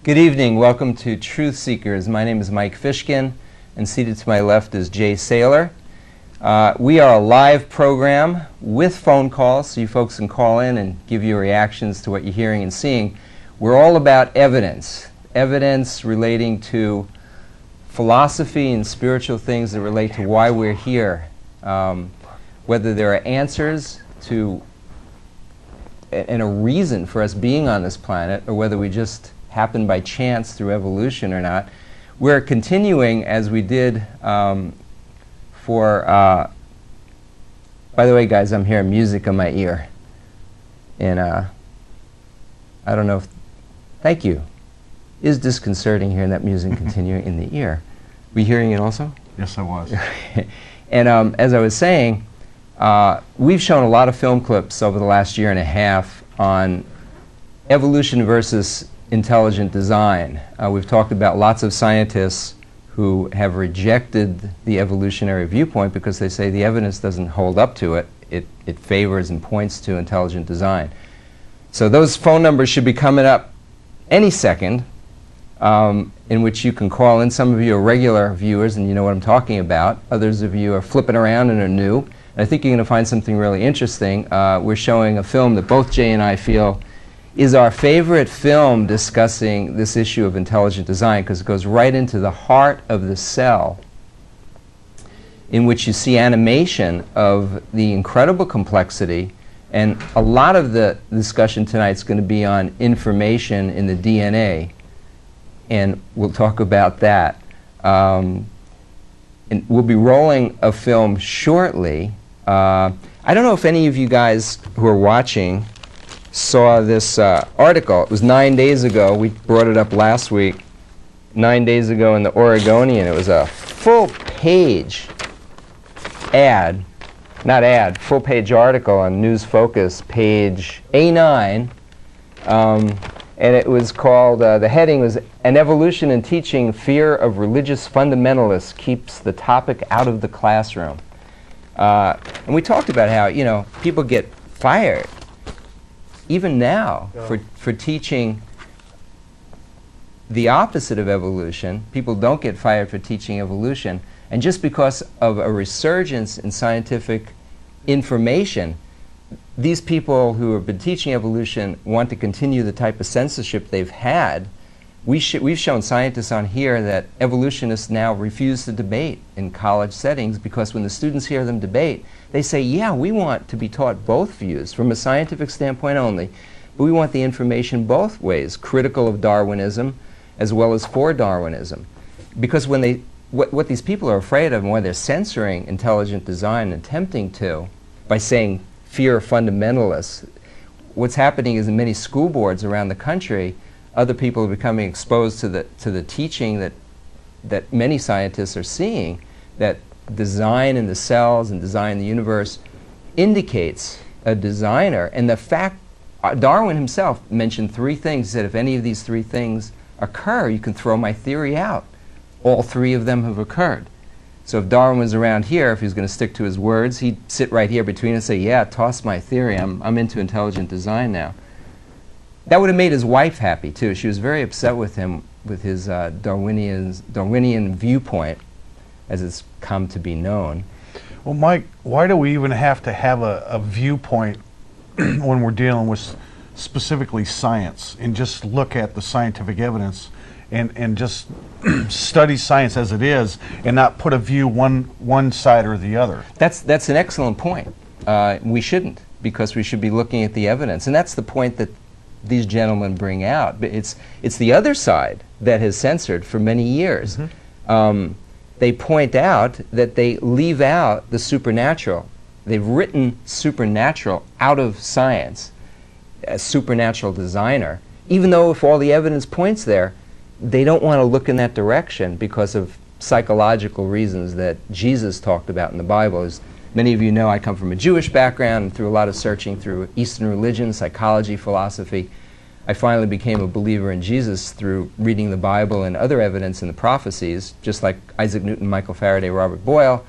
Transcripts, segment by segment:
Good evening. Welcome to Truth Seekers. My name is Mike Fishkin, and seated to my left is Jay Saylor. We are a live program with phone calls, so you folks can call in and give your reactions to what you're hearing and seeing. We're all about evidence relating to philosophy and spiritual things that relate to why we're here. Whether there are answers to and a reason for us being on this planet, or whether we just happen by chance through evolution or not. We're continuing as we did by the way, guys, I'm hearing music on my ear. And I don't know if, thank you. It is disconcerting hearing that music continuing in the ear. Were you hearing it also? Yes, I was. And as I was saying, we've shown a lot of film clips over the last year and a half on evolution versus intelligent design. We've talked about lots of scientists who have rejected the evolutionary viewpoint because they say the evidence doesn't hold up to it. It favors and points to intelligent design. So those phone numbers should be coming up any second, in which you can call in. Some of you are regular viewers and you know what I'm talking about. Others of you are flipping around and are new. And I think you're going to find something really interesting. We're showing a film that both Jay and I feel is our favorite film discussing this issue of intelligent design, because it goes right into the heart of the cell, in which you see animation of the incredible complexity. And a lot of the discussion tonight is going to be on information in the DNA, and we'll talk about that. And we'll be rolling a film shortly. I don't know if any of you guys who are watching saw this article. It was 9 days ago. We brought it up last week. 9 days ago in the Oregonian. It was a full-page ad, not ad, full-page article on News Focus, page A9. And it was called, the heading was, "An Evolution in Teaching Fear of Religious Fundamentalists Keeps the Topic Out of the Classroom." And we talked about how, you know, people get fired even now for teaching the opposite of evolution. People don't get fired for teaching evolution. And just because of a resurgence in scientific information, these people who have been teaching evolution want to continue the type of censorship they've had. We've shown scientists on here that evolutionists now refuse to debate in college settings, because when the students hear them debate, they say, yeah, we want to be taught both views from a scientific standpoint only, but we want the information both ways, critical of Darwinism as well as for Darwinism. Because when what these people are afraid of, and why they're censoring intelligent design and attempting to, by saying fear of fundamentalists, what's happening is in many school boards around the country, other people are becoming exposed to the teaching that many scientists are seeing, that design in the cells and design in the universe indicates a designer. And the fact, Darwin himself mentioned three things. He said, if any of these three things occur, you can throw my theory out. All three of them have occurred. So if Darwin was around here, if he was going to stick to his words, he'd sit right here between us and say, yeah, toss my theory. I'm into intelligent design now. That would have made his wife happy, too. She was very upset with him, with his Darwinian viewpoint, as it's come to be known. Well, Mike, why do we even have to have a viewpoint when we're dealing with specifically science, and just look at the scientific evidence and just study science as it is, and not put a view one side or the other? That's an excellent point. We shouldn't, because we should be looking at the evidence. And that's the point that these gentlemen bring out. But it's the other side that has censored for many years. Mm-hmm. They point out that they leave out the supernatural. They've written supernatural out of science, a supernatural designer, even though if all the evidence points there, they don't want to look in that direction because of psychological reasons that Jesus talked about in the Bible. As many of you know, I come from a Jewish background, and through a lot of searching through Eastern religion, psychology, philosophy, I finally became a believer in Jesus through reading the Bible and other evidence in the prophecies, just like Isaac Newton, Michael Faraday, Robert Boyle,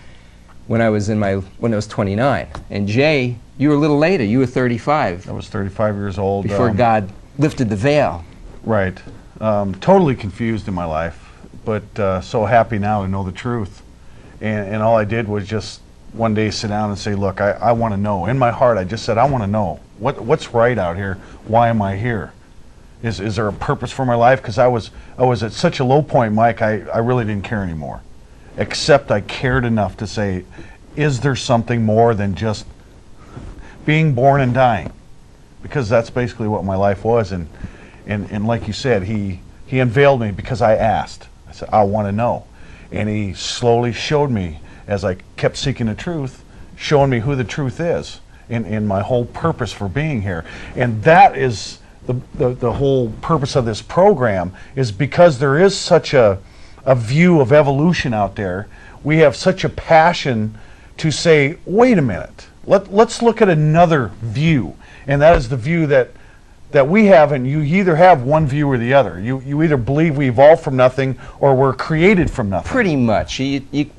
when I was 29. And Jay, you were a little later. You were 35. I was 35 years old. Before God lifted the veil. Right. totally confused in my life, but so happy now to know the truth. And all I did was just one day sit down and say, look, I want to know. In my heart, I just said, I want to know. What's right out here? Why am I here? Is there a purpose for my life? Because I was at such a low point, Mike, I really didn't care anymore. Except I cared enough to say, is there something more than just being born and dying? Because that's basically what my life was. And like you said, he unveiled me because I asked. I said, I want to know. And he slowly showed me, as I kept seeking the truth, showing me who the truth is and my whole purpose for being here. And that is the whole purpose of this program, is because there is such a view of evolution out there. We have such a passion to say, wait a minute, let's look at another view. And that is the view that we have, and you either have one view or the other. You either believe we evolved from nothing or we're created from nothing. Pretty much.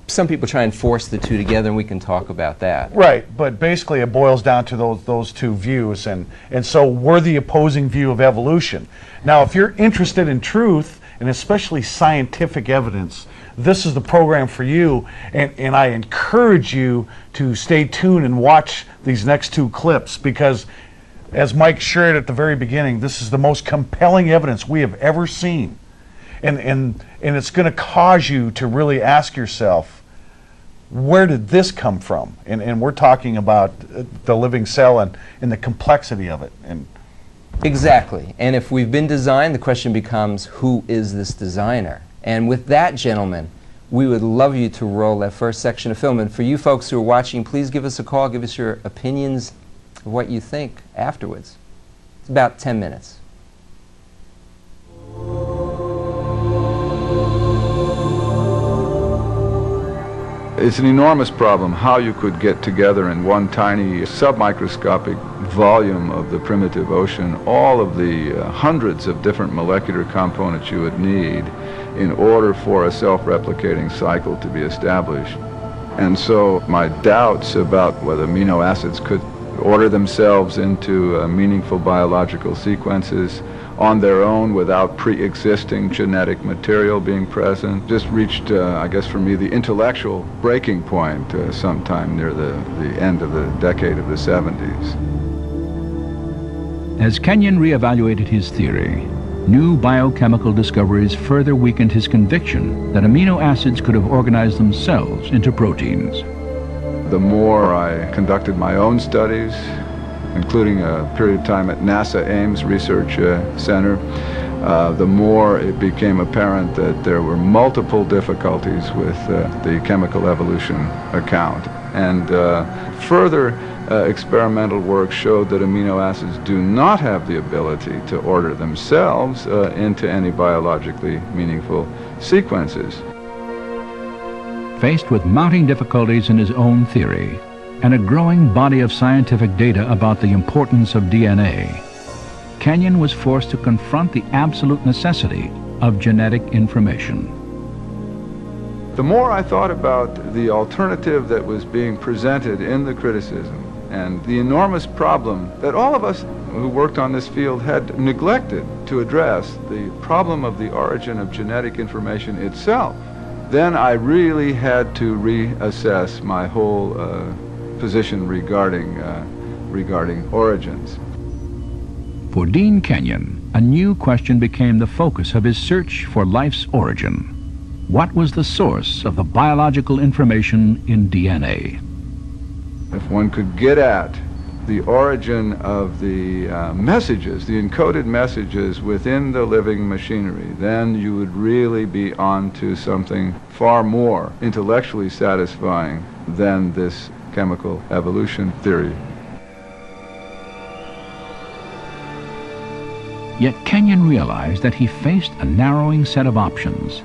Some people try and force the two together, and we can talk about that. Right, but basically it boils down to those two views, and so we're the opposing view of evolution. Now, if you're interested in truth, and especially scientific evidence, this is the program for you, and I encourage you to stay tuned and watch these next two clips, because as Mike shared at the very beginning, this is the most compelling evidence we have ever seen. And it's going to cause you to really ask yourself, where did this come from? And we're talking about the living cell and the complexity of it. Exactly. And if we've been designed, the question becomes, who is this designer? And with that, gentlemen, we would love you to roll that first section of film. And for you folks who are watching, please give us a call, give us your opinions of what you think afterwards. It's about 10 minutes. It's an enormous problem how you could get together in one tiny submicroscopic volume of the primitive ocean all of the hundreds of different molecular components you would need in order for a self-replicating cycle to be established. And so my doubts about whether amino acids could order themselves into meaningful biological sequences on their own without pre-existing genetic material being present just reached, I guess for me, the intellectual breaking point sometime near the end of the decade of the 70s. As Kenyon reevaluated his theory, new biochemical discoveries further weakened his conviction that amino acids could have organized themselves into proteins. The more I conducted my own studies, including a period of time at NASA Ames Research Center, the more it became apparent that there were multiple difficulties with the chemical evolution account. And further experimental work showed that amino acids do not have the ability to order themselves into any biologically meaningful sequences. Faced with mounting difficulties in his own theory and a growing body of scientific data about the importance of DNA, Kenyon was forced to confront the absolute necessity of genetic information. The more I thought about the alternative that was being presented in the criticism and the enormous problem that all of us who worked on this field had neglected to address, the problem of the origin of genetic information itself, then I really had to reassess my whole position regarding origins. For Dean Kenyon, a new question became the focus of his search for life's origin. What was the source of the biological information in DNA? If one could get at the origin of the messages, the encoded messages within the living machinery, then you would really be on to something far more intellectually satisfying than this chemical evolution theory. Yet Kenyon realized that he faced a narrowing set of options.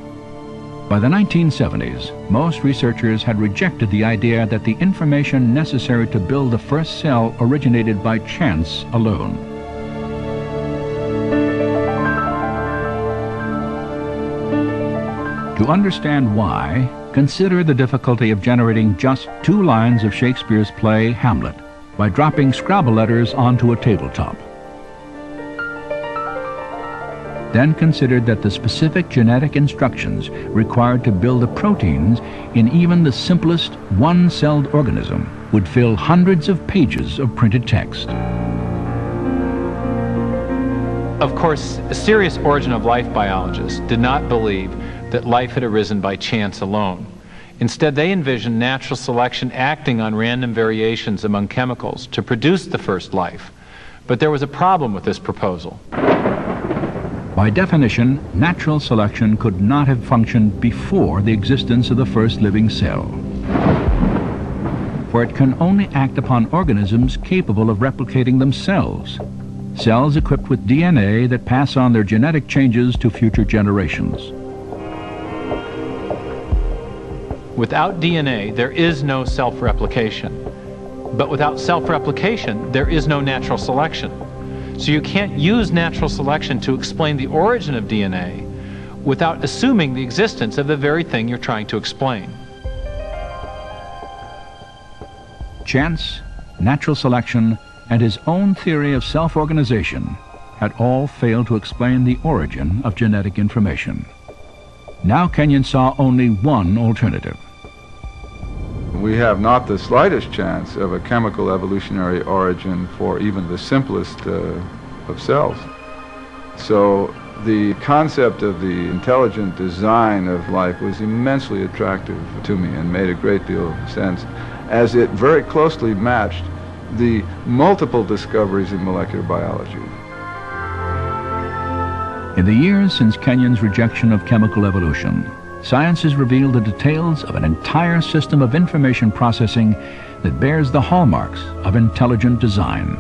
By the 1970s, most researchers had rejected the idea that the information necessary to build the first cell originated by chance alone. To understand why, consider the difficulty of generating just 2 lines of Shakespeare's play Hamlet by dropping Scrabble letters onto a tabletop. then considered that the specific genetic instructions required to build the proteins in even the simplest one-celled organism would fill hundreds of pages of printed text. Of course, serious origin of life biologists did not believe that life had arisen by chance alone. Instead, they envisioned natural selection acting on random variations among chemicals to produce the first life. But there was a problem with this proposal. By definition, natural selection could not have functioned before the existence of the first living cell, for it can only act upon organisms capable of replicating themselves, cells equipped with DNA that pass on their genetic changes to future generations. Without DNA, there is no self-replication. But without self-replication, there is no natural selection. So you can't use natural selection to explain the origin of DNA without assuming the existence of the very thing you're trying to explain. Chance, natural selection, and his own theory of self-organization had all failed to explain the origin of genetic information. Now Kenyon saw only one alternative. We have not the slightest chance of a chemical evolutionary origin for even the simplest of cells. So the concept of the intelligent design of life was immensely attractive to me and made a great deal of sense, as it very closely matched the multiple discoveries in molecular biology. In the years since Kenyon's rejection of chemical evolution, science has revealed the details of an entire system of information processing that bears the hallmarks of intelligent design.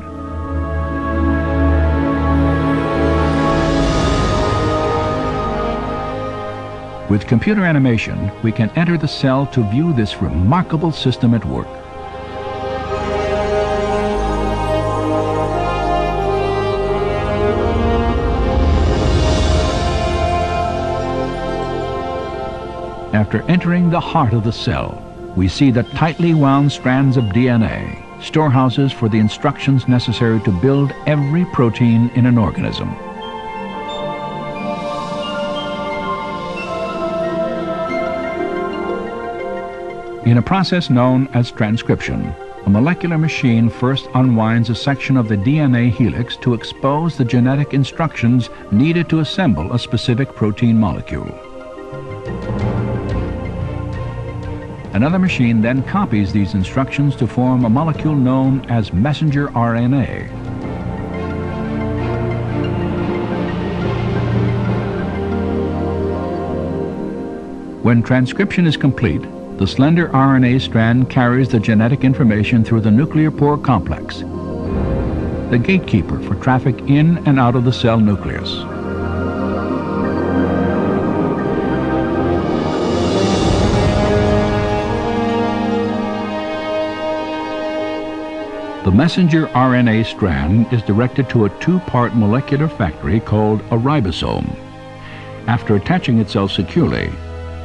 With computer animation, we can enter the cell to view this remarkable system at work. After entering the heart of the cell, we see the tightly wound strands of DNA, storehouses for the instructions necessary to build every protein in an organism. In a process known as transcription, a molecular machine first unwinds a section of the DNA helix to expose the genetic instructions needed to assemble a specific protein molecule. Another machine then copies these instructions to form a molecule known as messenger RNA. When transcription is complete, the slender RNA strand carries the genetic information through the nuclear pore complex, the gatekeeper for traffic in and out of the cell nucleus. The messenger RNA strand is directed to a two-part molecular factory called a ribosome. After attaching itself securely,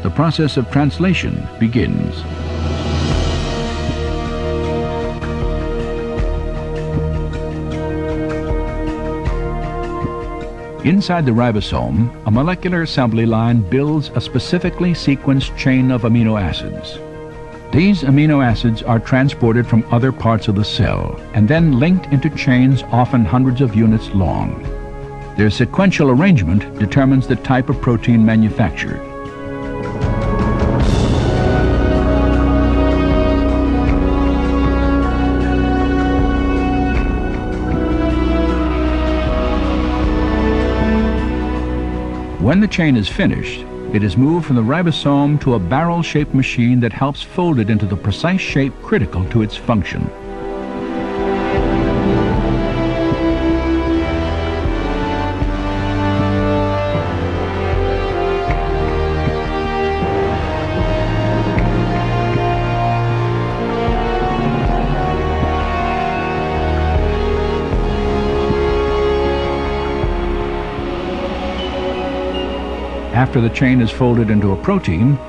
the process of translation begins. Inside the ribosome, a molecular assembly line builds a specifically sequenced chain of amino acids. These amino acids are transported from other parts of the cell and then linked into chains often hundreds of units long. Their sequential arrangement determines the type of protein manufactured. When the chain is finished, it is moved from the ribosome to a barrel-shaped machine that helps fold it into the precise shape critical to its function. After the chain is folded into a protein,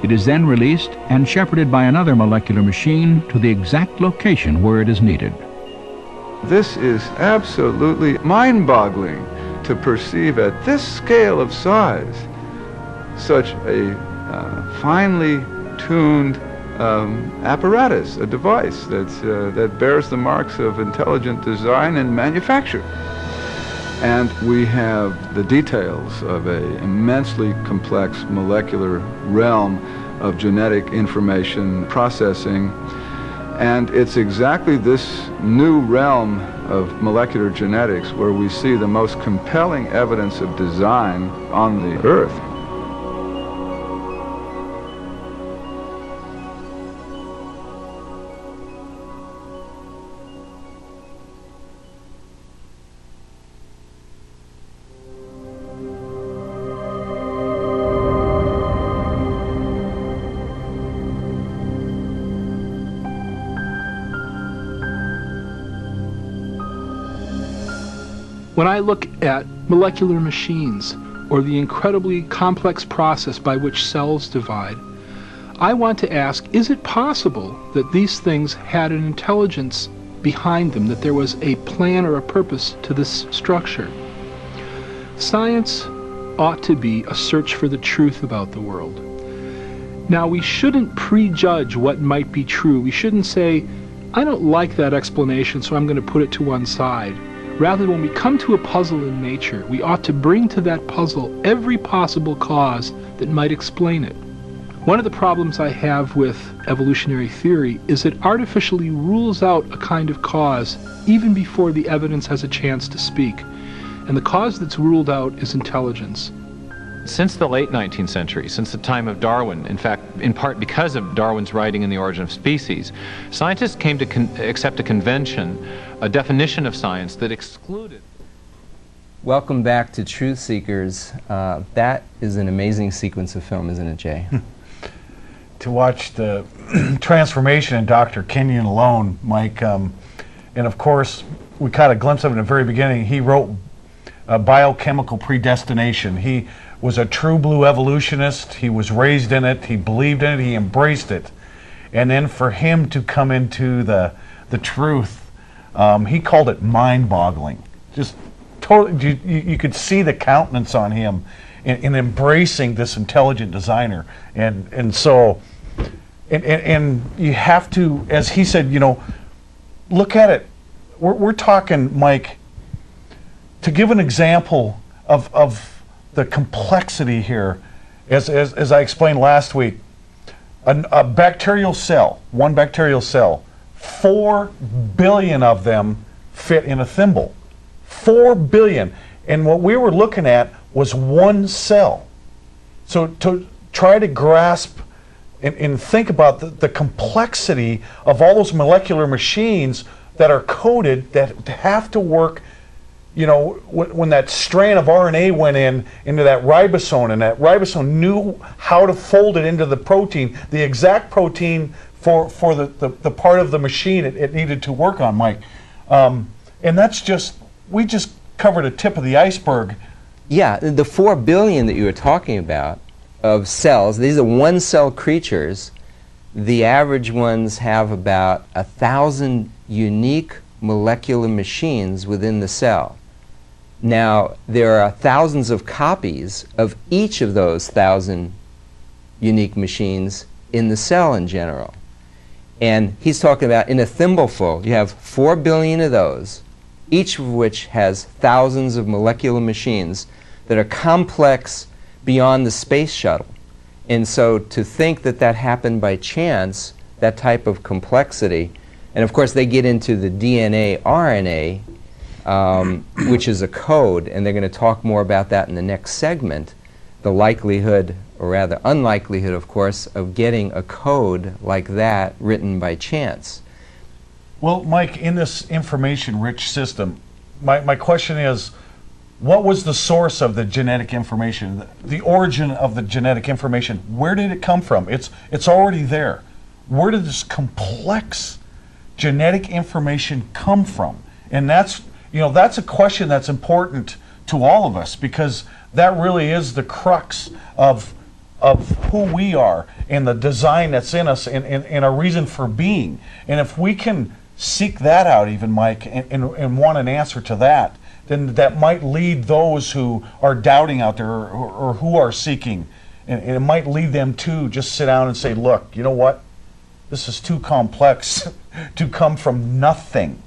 it is then released and shepherded by another molecular machine to the exact location where it is needed. This is absolutely mind-boggling to perceive at this scale of size such a finely tuned apparatus, a device that bears the marks of intelligent design and manufacture. And we have the details of an immensely complex molecular realm of genetic information processing. And it's exactly this new realm of molecular genetics where we see the most compelling evidence of design on the Earth. When I look at molecular machines or the incredibly complex process by which cells divide, I want to ask, is it possible that these things had an intelligence behind them, that there was a plan or a purpose to this structure? Science ought to be a search for the truth about the world. Now, we shouldn't prejudge what might be true. We shouldn't say, I don't like that explanation, so I'm going to put it to one side. Rather, when we come to a puzzle in nature, we ought to bring to that puzzle every possible cause that might explain it. One of the problems I have with evolutionary theory is it artificially rules out a kind of cause even before the evidence has a chance to speak. And the cause that's ruled out is intelligence. Since the late 19th century, since the time of Darwin, in fact, in part because of Darwin's writing in The Origin of Species, scientists came to accept a convention, a definition of science that excluded. Welcome back to Truth Seekers. That is an amazing sequence of film, isn't it, Jay? To watch the transformation in Dr. Kenyon alone, Mike, and of course, we caught a glimpse of it in the very beginning. He wrote Biochemical Predestination. He was a true blue evolutionist. He was raised in it. He believed in it. He embraced it. And then for him to come into the truth, he called it mind-boggling. Just totally, you could see the countenance on him in embracing this intelligent designer. And so, and you have to, as he said, you know, look at it. We're talking, Mike, to give an example of the complexity here, as I explained last week, a bacterial cell, one bacterial cell, 4 billion of them fit in a thimble. 4 billion. And what we were looking at was one cell. So to try to grasp and think about the complexity of all those molecular machines that are coded, that have to work. You know, when that strand of RNA went into that ribosome, and that ribosome knew how to fold it into the protein, the exact protein for the part of the machine it needed to work on, Mike. And that's just, we just covered a tip of the iceberg. Yeah, the 4 billion that you were talking about of cells, these are one-cell creatures. The average ones have about 1,000 unique molecular machines within the cell. Now, there are thousands of copies of each of those 1,000 unique machines in the cell in general. And he's talking about in a thimbleful, you have 4 billion of those, each of which has thousands of molecular machines that are complex beyond the space shuttle. And so to think that that happened by chance, that type of complexity, and of course they get into the DNA, RNA, which is a code, and they're going to talk more about that in the next segment, the likelihood, or rather unlikelihood, of course, of getting a code like that written by chance. Well, Mike, in this information-rich system, my question is, what was the source of the genetic information, the origin of the genetic information? Where did it come from? It's already there. Where did this complex genetic information come from? And that's, you know, that's a question that's important to all of us, because that really is the crux of who we are and the design that's in us and a reason for being. And if we can seek that out, even, Mike, and want an answer to that, then that might lead those who are doubting out there or who are seeking, and it might lead them to just sit down and say, look, you know what? This is too complex to come from nothing.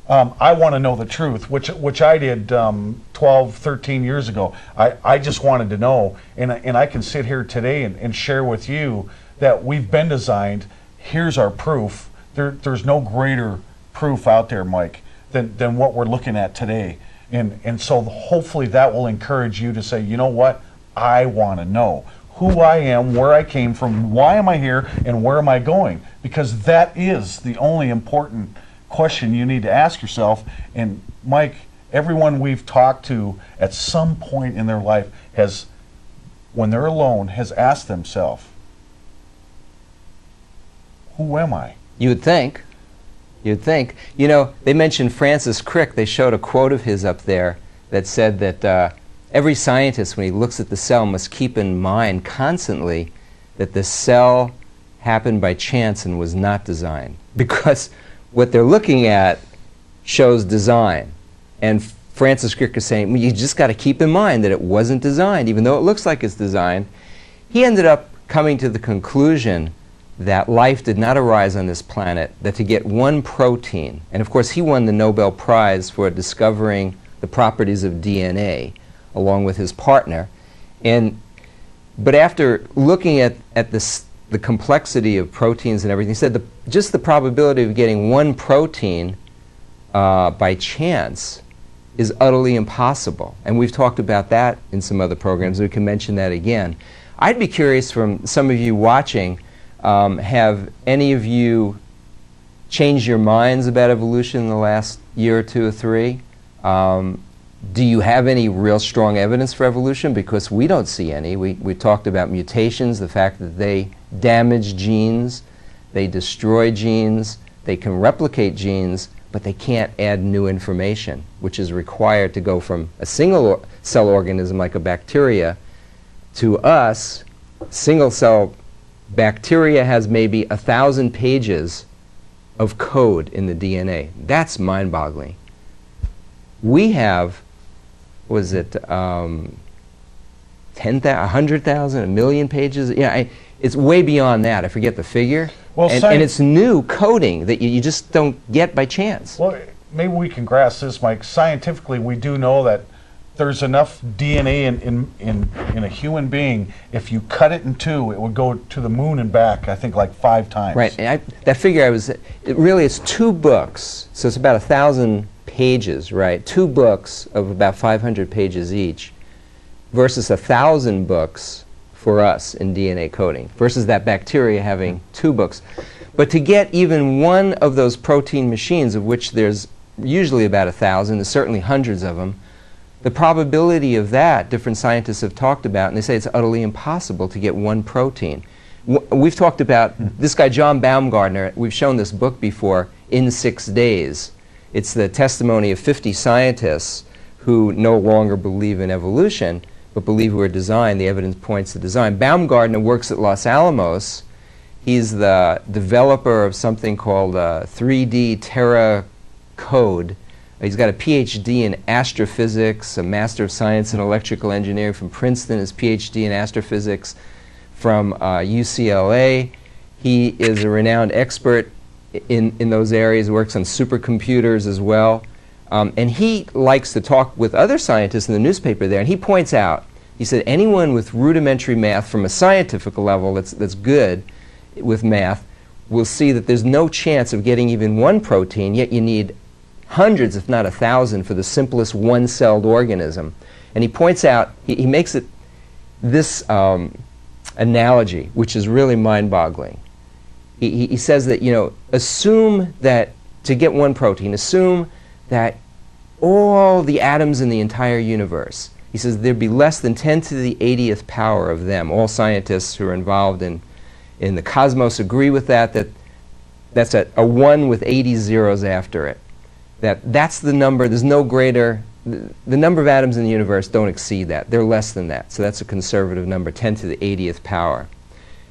I want to know the truth, which I did 12, 13 years ago. I just wanted to know, and I can sit here today and share with you that we've been designed. Here's our proof. There's no greater proof out there, Mike, than what we're looking at today. And so hopefully that will encourage you to say, you know what? I want to know who I am, where I came from, why am I here, and where am I going? Because that is the only important question you need to ask yourself. And Mike, everyone we've talked to at some point in their life has, when they're alone, has asked themselves, who am I? You would think. You'd think. You know, they mentioned Francis Crick. They showed a quote of his up there that said that every scientist, when he looks at the cell, must keep in mind constantly that the cell happened by chance and was not designed. Because what they're looking at shows design. And Francis Crick is saying, well, you just got to keep in mind that it wasn't designed, even though it looks like it's designed. He ended up coming to the conclusion that life did not arise on this planet, that to get one protein, and of course he won the Nobel Prize for discovering the properties of DNA, along with his partner. But after looking at the complexity of proteins and everything, he said just the probability of getting one protein by chance is utterly impossible. And we've talked about that in some other programs. We can mention that again. I'd be curious from some of you watching, have any of you changed your minds about evolution in the last year or two or three? Do you have any real strong evidence for evolution? Because we don't see any. We talked about mutations, the fact that they damage genes, they destroy genes, they can replicate genes, but they can't add new information, which is required to go from a single cell organism like a bacteria to us. Single cell bacteria has maybe 1,000 pages of code in the DNA. That's mind-boggling. We have, was it 10,000, 100,000, 1 million pages? Yeah, it's way beyond that. I forget the figure. Well, and it's new coding that you just don't get by chance. Well, maybe we can grasp this, Mike. Scientifically, we do know that there's enough DNA in a human being. If you cut it in two, it would go to the moon and back, I think, like 5 times. Right. And that figure it's 2 books, so it's about 1,000 pages, right? 2 books of about 500 pages each versus 1,000 books for us in DNA coding versus that bacteria having 2 books. But to get even one of those protein machines, of which there's usually about 1,000, there's certainly hundreds of them, the probability of that, different scientists have talked about, and they say it's utterly impossible to get one protein. We've talked about this guy, John Baumgartner. We've shown this book before, In 6 Days. It's the testimony of 50 scientists who no longer believe in evolution, but believe we're designed. The evidence points to design. Baumgartner works at Los Alamos. He's the developer of something called 3D Terra Code. He's got a PhD in astrophysics, a Master of Science in Electrical Engineering from Princeton, his PhD in astrophysics from UCLA. He is a renowned expert in those areas, works on supercomputers as well. And he likes to talk with other scientists in the newspaper there, and he points out, he said, anyone with rudimentary math from a scientific level that's good with math will see that there's no chance of getting even one protein, yet you need hundreds, if not 1,000, for the simplest one-celled organism. And he points out, he makes it this analogy, which is really mind-boggling. He says that, assume that to get one protein, assume that all the atoms in the entire universe, he says there'd be less than 10 to the 80th power of them. All scientists who are involved in the cosmos agree with that that's a 1 with 80 zeros after it. That's the number. There's no greater. The number of atoms in the universe don't exceed that. They're less than that. So that's a conservative number, 10 to the 80th power.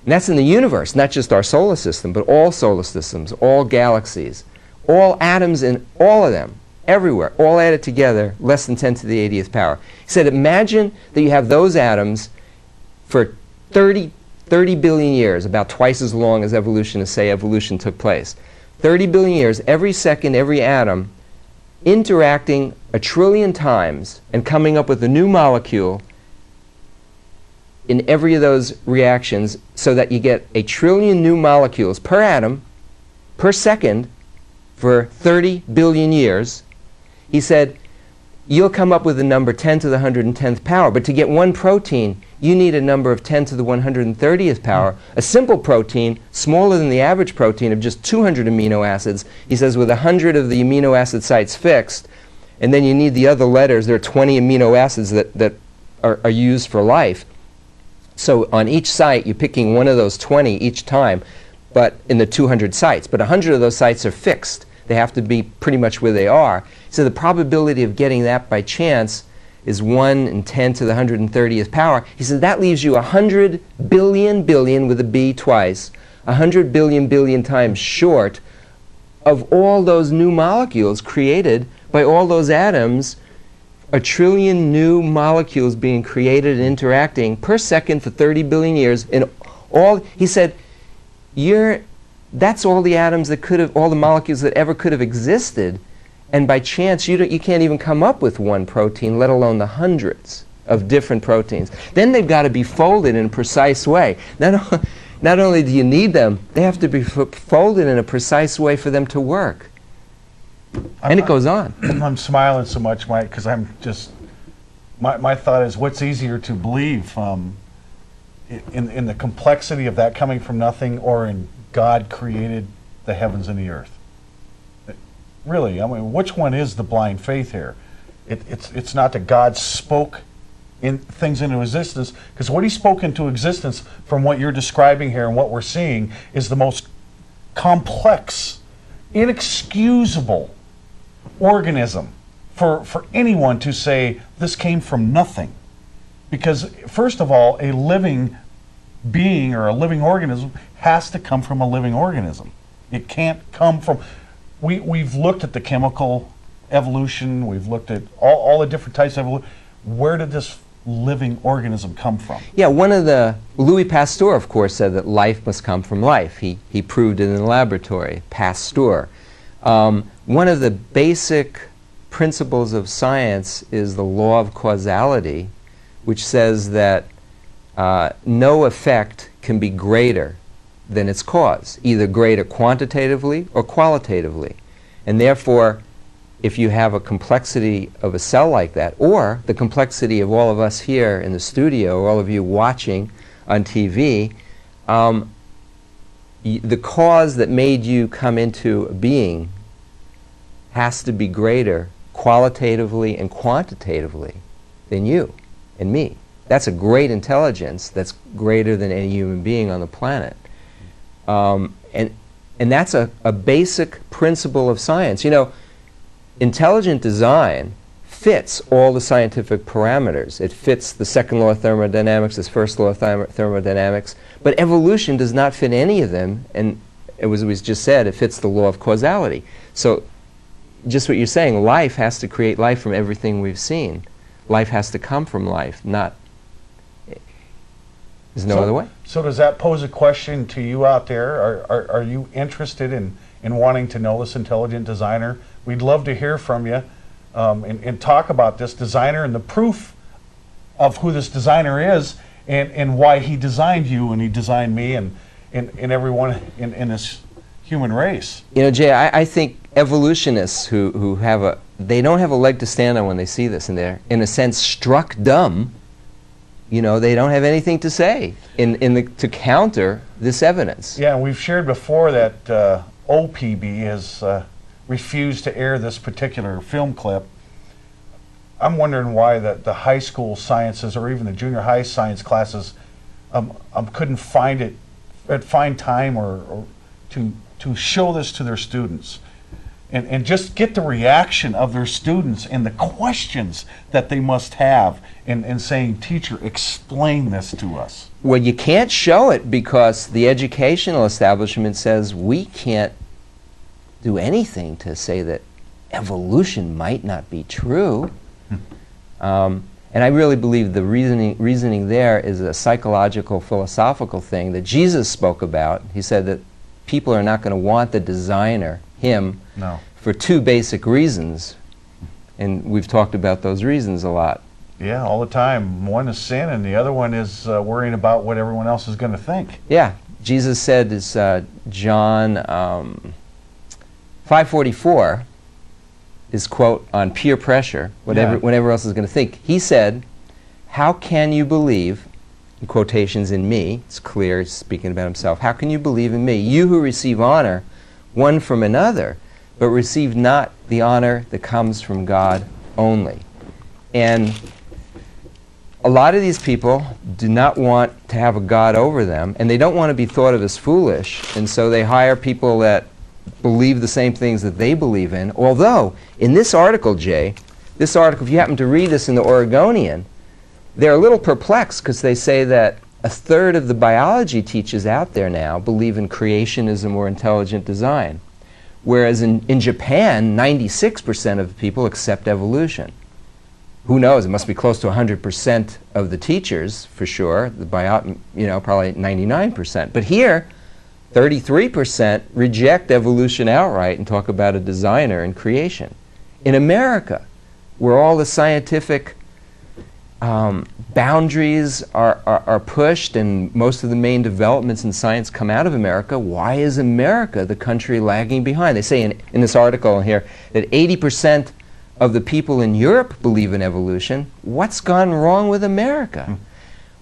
And that's in the universe, not just our solar system, but all solar systems, all galaxies, all atoms in all of them. everywhere, all added together, less than 10 to the 80th power. He said, imagine that you have those atoms for 30 billion years, about twice as long as evolutionists say evolution took place. 30 billion years, every second, every atom interacting 1 trillion times and coming up with a new molecule in every of those reactions, so that you get 1 trillion new molecules per atom per second for 30 billion years. He said, you'll come up with a number 10 to the 110th power, but to get one protein, you need a number of 10 to the 130th power. A simple protein, smaller than the average protein of just 200 amino acids, he says, with 100 of the amino acid sites fixed, and then you need the other letters. There are 20 amino acids that are used for life. So on each site, you're picking one of those 20 each time, but in the 200 sites. But 100 of those sites are fixed. They have to be pretty much where they are. So the probability of getting that by chance is 1 in 10 to the 130th power. He said that leaves you 100 billion billion with a B twice, 100 billion billion times short of all those new molecules created by all those atoms. 1 trillion new molecules being created and interacting per second for 30 billion years. And all, he said, that's all the atoms that could have, all the molecules that ever could have existed. And by chance, you can't even come up with one protein, let alone the hundreds of different proteins. Then they've got to be folded in a precise way. Not only do you need them, they have to be folded in a precise way for them to work. And it goes on. I'm smiling so much, Mike, because I'm just, my thought is, what's easier to believe, in the complexity of that coming from nothing, or in God created the heavens and the earth? Really, I mean, which one is the blind faith here? It's not that God spoke things into existence, because what he spoke into existence from what you're describing here and what we're seeing is the most complex, inexcusable organism for anyone to say this came from nothing. Because first of all, a living being or a living organism has to come from a living organism. It can't come from... We've looked at the chemical evolution, we've looked at all the different types of evolution. Where did this living organism come from? Yeah, Louis Pasteur, of course, said that life must come from life. He proved it in the laboratory, Pasteur. One of the basic principles of science is the law of causality, which says that no effect can be greater than its cause, either greater quantitatively or qualitatively. And therefore, if you have a complexity of a cell like that, or the complexity of all of us here in the studio, or all of you watching on TV, the cause that made you come into a being has to be greater qualitatively and quantitatively than you and me. That's a great intelligence that's greater than any human being on the planet. And that's a basic principle of science. You know, intelligent design fits all the scientific parameters. It fits the second law of thermodynamics, the first law of thermodynamics, but evolution does not fit any of them, and it was just said, it fits the law of causality. So just what you're saying, life has to create life from everything we've seen. Life has to come from life, not... There's no other way. So does that pose a question to you out there? Are you interested in wanting to know this intelligent designer? We'd love to hear from you and talk about this designer and the proof of who this designer is and why he designed you and he designed me and everyone in this human race. You know, Jay, I think evolutionists who they don't have a leg to stand on when they see this, and they're, in a sense, struck dumb. You know, they don't have anything to say to counter this evidence. Yeah, and we've shared before that OPB has refused to air this particular film clip. I'm wondering why the high school sciences or even the junior high science classes couldn't find time or to show this to their students. And just get the reaction of their students and the questions that they must have in saying, teacher, explain this to us. Well, you can't show it because the educational establishment says we can't do anything to say that evolution might not be true. And I really believe the reasoning there is a psychological, philosophical thing that Jesus spoke about. He said that people are not going to want the designer, him, No. for two basic reasons. And we've talked about those reasons a lot. Yeah, all the time. One is sin, and the other one is worrying about what everyone else is going to think. Yeah, Jesus said, is John 5:44, his quote on peer pressure, whatever else is going to think. He said, "How can you believe," in quotations, "in me," it's clear, he's speaking about himself, "how can you believe in me, you who receive honor one from another, but receive not the honor that comes from God only?" And a lot of these people do not want to have a God over them, and they don't want to be thought of as foolish, and so they hire people that believe the same things that they believe in. Although, in this article, Jay, this article, if you happen to read this in the Oregonian, they're a little perplexed because they say that a third of the biology teachers out there now believe in creationism or intelligent design, whereas in Japan, 96% of the people accept evolution. Who knows? It must be close to 100% of the teachers, for sure. Probably 99%. But here, 33% reject evolution outright and talk about a designer and creation. In America, where all the scientific boundaries are pushed and most of the main developments in science come out of America, why is America the country lagging behind? They say in this article here that 80% of the people in Europe believe in evolution. What's gone wrong with America?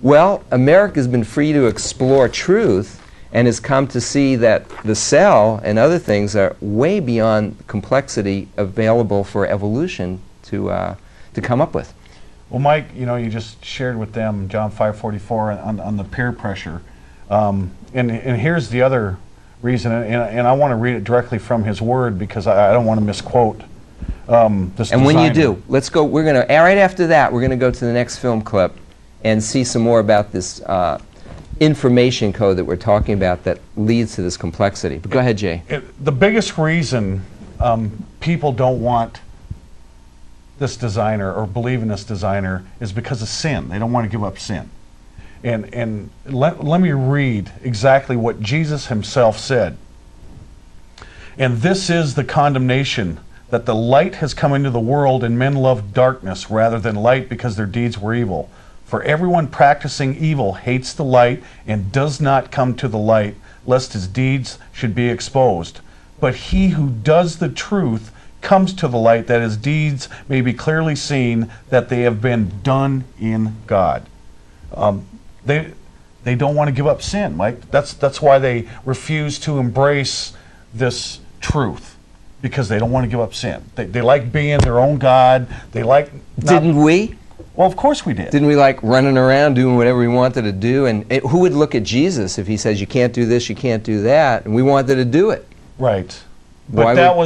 Well, America's been free to explore truth and has come to see that the cell and other things are way beyond complexity available for evolution to come up with. Well, Mike, you just shared with them John 5:44 on the peer pressure. And here's the other reason, and I want to read it directly from his word because I don't want to misquote this And when you designer. do, let's go, right after that, we're going to go to the next film clip and see some more about this information code that we're talking about that leads to this complexity. But go ahead, Jay. The biggest reason people don't want this designer or believe in this designer is because of sin. They don't want to give up sin. And let me read exactly what Jesus himself said. "And this is the condemnation, that the light has come into the world, and men love darkness rather than light because their deeds were evil. For everyone practicing evil hates the light and does not come to the light, lest his deeds should be exposed. But he who does the truth comes to the light, that his deeds may be clearly seen, that they have been done in God." They don't want to give up sin, Mike. That's why they refuse to embrace this truth, because they don't want to give up sin. They like being their own God. They like... Didn't we? Well, of course we did. Didn't we like running around doing whatever we wanted to do? And who would look at Jesus if he says, you can't do this, you can't do that? And we wanted to do it. Right. But that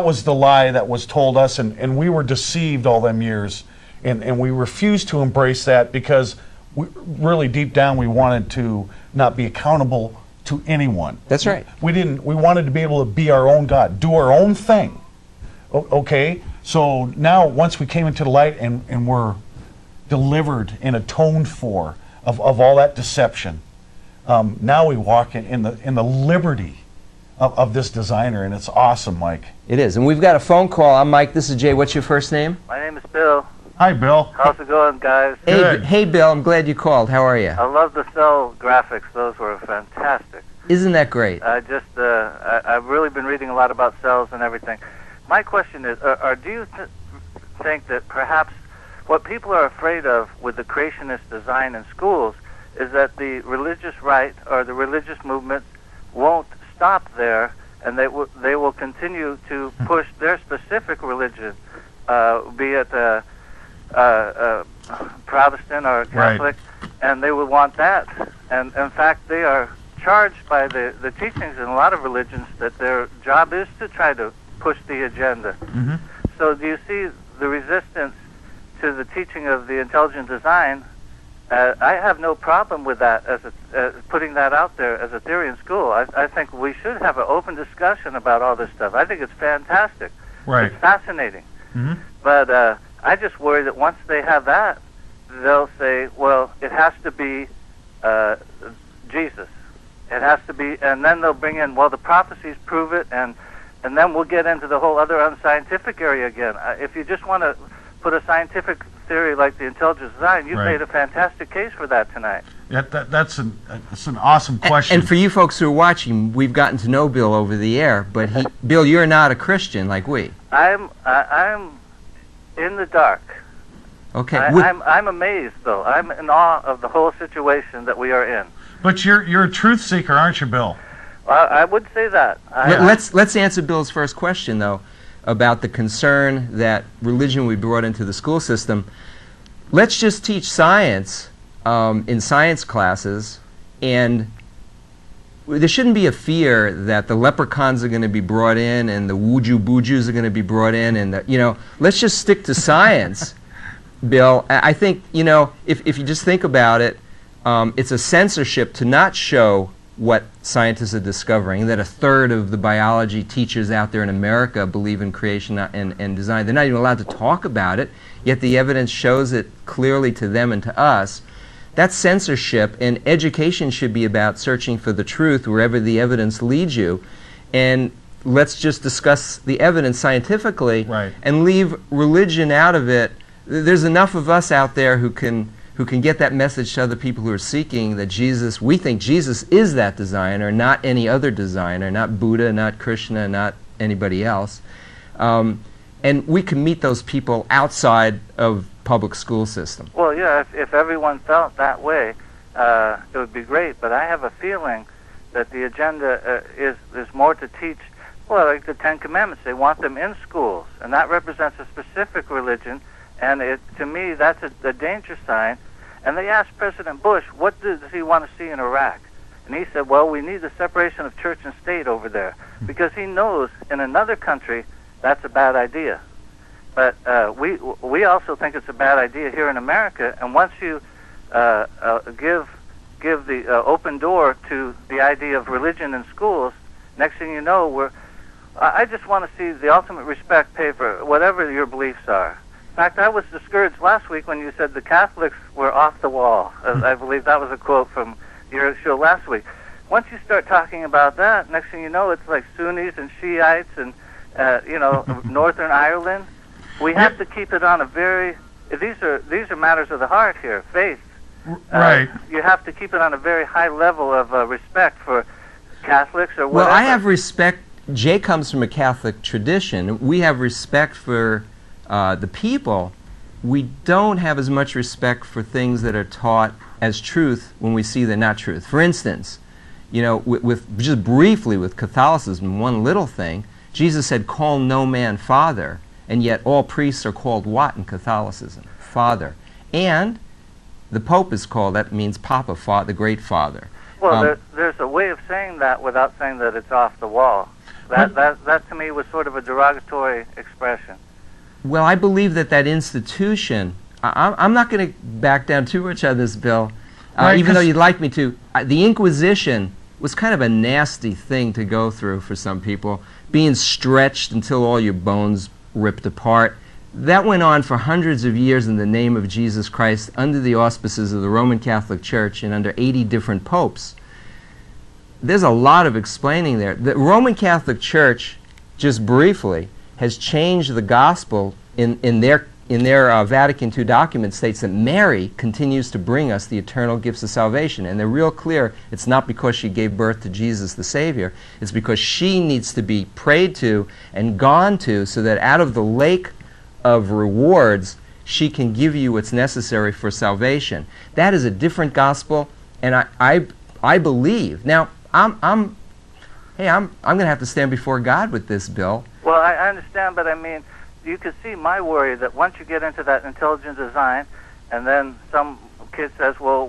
was the lie that was told us, and we were deceived all them years. And we refused to embrace that because really deep down we wanted to not be accountable to anyone. That's right. We wanted to be able to be our own God, do our own thing. Okay? So now once we came into the light and were delivered and atoned for of all that deception, now we walk in the liberty of this designer, and it's awesome, Mike. It is. And we've got a phone call. I'm Mike. This is Jay. What's your first name? My name is Bill. Hi, Bill. How's it going, guys? Hey, Bill. I'm glad you called. How are you? I love the cell graphics. Those were fantastic. Isn't that great? I've really been reading a lot about cells and everything. My question is, do you think that perhaps what people are afraid of with the creationist design in schools is that the religious right or the religious movement won't stop there, and they will continue to push their specific religion, be it Protestant or Catholic, right, and they would want that. And in fact, they are charged by the teachings in a lot of religions that their job is to try to push the agenda. Mm-hmm. So do you see the resistance to the teaching of the intelligent design? I have no problem with that, as putting that out there as a theory in school. I think we should have an open discussion about all this stuff. I think it's fantastic. Right. It's fascinating. Mm-hmm. But I just worry that once they have that, they'll say, well, it has to be Jesus. It has to be, and then they'll bring in, well, the prophecies prove it, and then we'll get into the whole other unscientific area again. If you just want to put a scientific theory like the intelligent design, you've made a fantastic case for that tonight. That's an awesome question. And for you folks who are watching, we've gotten to know Bill over the air, but Bill, you're not a Christian like we. I'm in the dark. Okay. I'm amazed, though. I'm in awe of the whole situation that we are in. But you're a truth seeker, aren't you, Bill? I would say that. Let's answer Bill's first question, though, about the concern that religion would be brought into the school system. Let's just teach science in science classes, and there shouldn't be a fear that the leprechauns are going to be brought in and the woojoo-boojos are going to be brought in, and let's just stick to science, Bill. I think, if you just think about it, it's a censorship to not show what scientists are discovering, that a third of the biology teachers out there in America believe in creation and design. They're not even allowed to talk about it, yet the evidence shows it clearly to them and to us. That's censorship, and education should be about searching for the truth wherever the evidence leads you. And let's just discuss the evidence scientifically and leave religion out of it. There's enough of us out there who can get that message to other people who are seeking that we think Jesus is that designer, not any other designer, not Buddha, not Krishna, not anybody else. And we can meet those people outside of public school system. Well, yeah, if everyone felt that way, it would be great. But I have a feeling that the agenda is more to teach, well, like the Ten Commandments. They want them in schools, and that represents a specific religion. And to me, that's a danger sign. And they asked President Bush, what does he want to see in Iraq? And he said, well, we need the separation of church and state over there, because he knows in another country that's a bad idea. But we also think it's a bad idea here in America. And once you give the open door to the idea of religion in schools, next thing you know, I just want to see the ultimate respect paid for whatever your beliefs are. In fact, I was discouraged last week when you said the Catholics were off the wall. I believe that was a quote from your show last week. Once you start talking about that, next thing you know, it's like Sunnis and Shiites and, Northern Ireland. We have to keep it on a very... These are matters of the heart here, faith. Right. You have to keep it on a very high level of respect for Catholics or whatever. Well, I have respect. Jay comes from a Catholic tradition. We have respect for the people. We don't have as much respect for things that are taught as truth when we see they're not truth. For instance, with just briefly with Catholicism, one little thing, Jesus said, "Call no man father," and yet all priests are called what in Catholicism? Father. And the Pope is called, that means Papa, the Great Father. Well, there's a way of saying that without saying that it's off the wall. That to me was sort of a derogatory expression. Well, I believe that institution, I'm not going to back down too much on this, Bill, even though you'd like me to. The Inquisition was kind of a nasty thing to go through for some people, being stretched until all your bones ripped apart. That went on for hundreds of years in the name of Jesus Christ under the auspices of the Roman Catholic Church and under 80 different popes. There's a lot of explaining there. The Roman Catholic Church, just briefly, has changed the gospel in their Vatican II document states that Mary continues to bring us the eternal gifts of salvation. And they're real clear, it's not because she gave birth to Jesus the Savior, it's because she needs to be prayed to and gone to so that out of the lake of rewards, she can give you what's necessary for salvation. That is a different gospel, and I believe. Now, I'm going to have to stand before God with this, Bill. Well, I understand, but I mean, you can see my worry that once you get into that intelligent design, and then some kid says, well,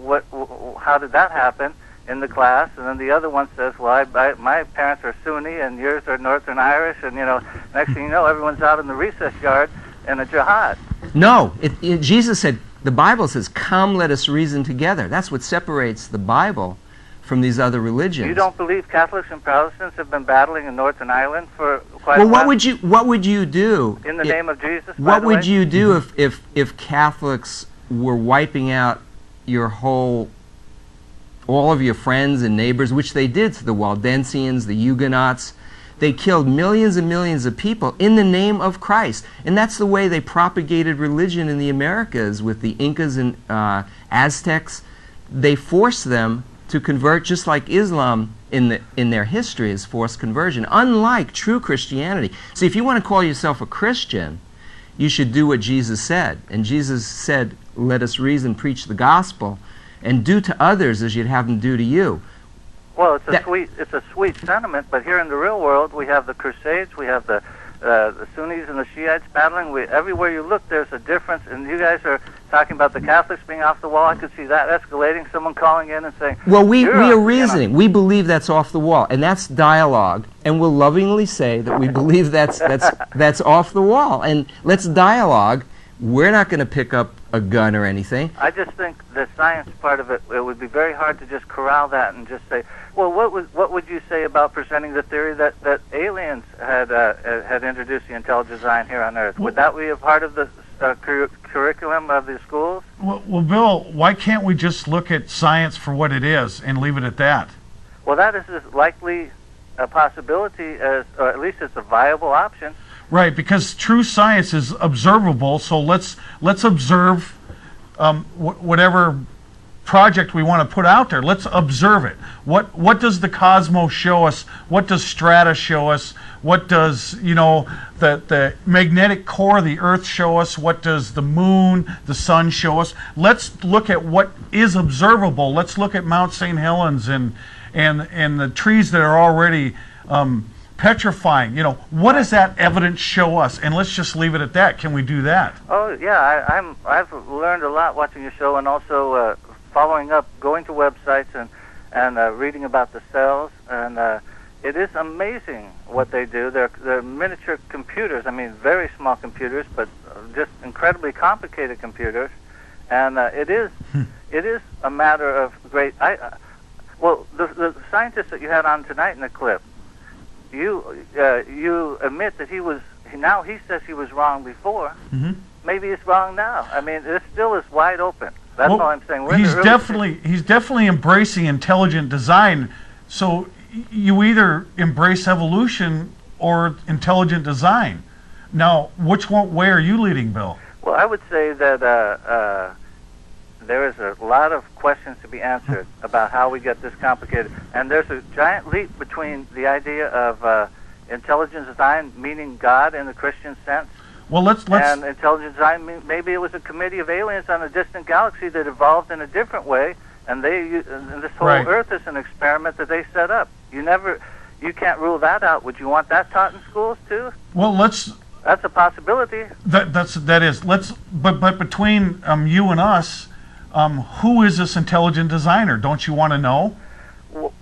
how did that happen in the class? And then the other one says, well, my parents are Sunni and yours are Northern Irish, and, next thing you know, everyone's out in the recess yard in a jihad. No, Jesus said, the Bible says, come, let us reason together. That's what separates the Bible from these other religions. You don't believe Catholics and Protestants have been battling in Northern Ireland for quite a Well, while? what would you do? In the name of Jesus, by What the would way? you do if Catholics were wiping out all of your friends and neighbors, which they did to the Waldensians, the Huguenots? They killed millions and millions of people in the name of Christ. And that's the way they propagated religion in the Americas with the Incas and Aztecs. They forced them to convert, just like Islam in their history is forced conversion, unlike true Christianity. See, if you want to call yourself a Christian, you should do what Jesus said. And Jesus said, let us reason, preach the gospel, and do to others as you'd have them do to you. Well, it's a sweet sentiment, but here in the real world, we have the Crusades, we have the Sunnis and the Shiites battling. Everywhere you look, there's a difference, and you guys are talking about the Catholics being off the wall. I could see that escalating, someone calling in and saying, well, we are reasoning. We believe that's off the wall, and that's dialogue, and we'll lovingly say that we believe that's off the wall, and let's dialogue. We're not going to pick up a gun or anything. I just think the science part of it would be very hard to just corral that and just say, well, what would you say about presenting the theory that aliens had introduced the intelligent design here on Earth? Would that be a part of the curriculum of the schools? Well, Bill, why can't we just look at science for what it is and leave it at that? Well, that is as likely a possibility as, or at least it's a viable option. Right, because true science is observable. So let's observe whatever project we want to put out there. Let's observe it. What does the cosmos show us? What does strata show us? What does the magnetic core of the Earth show us? What does the moon, the sun show us? Let's look at what is observable. Let's look at Mount St. Helens and the trees that are already petrifying. What does that evidence show us? And let's just leave it at that. Can we do that? Oh yeah, I've learned a lot watching your show, and also following up, going to websites and reading about the cells, and it is amazing what they do. They're miniature computers. I mean, very small computers, but just incredibly complicated computers, and it is a matter of great. Well, the scientist that you had on tonight in the clip. You admit that he says he was wrong before. Mm-hmm. Maybe he's wrong now. I mean, it still is wide open. That's all I'm saying. He's definitely embracing intelligent design. So you either embrace evolution or intelligent design. Now, which way are you leading, Bill? Well, I would say that there is a lot of questions to be answered about how we get this complicated. And there's a giant leap between the idea of intelligent design, meaning God in the Christian sense, well, and intelligent design, maybe it was a committee of aliens on a distant galaxy that evolved in a different way, and this whole Earth is an experiment that they set up. You can't rule that out. Would you want that taught in schools too? Well, that's a possibility. That is. But between you and us, who is this intelligent designer? Don't you want to know?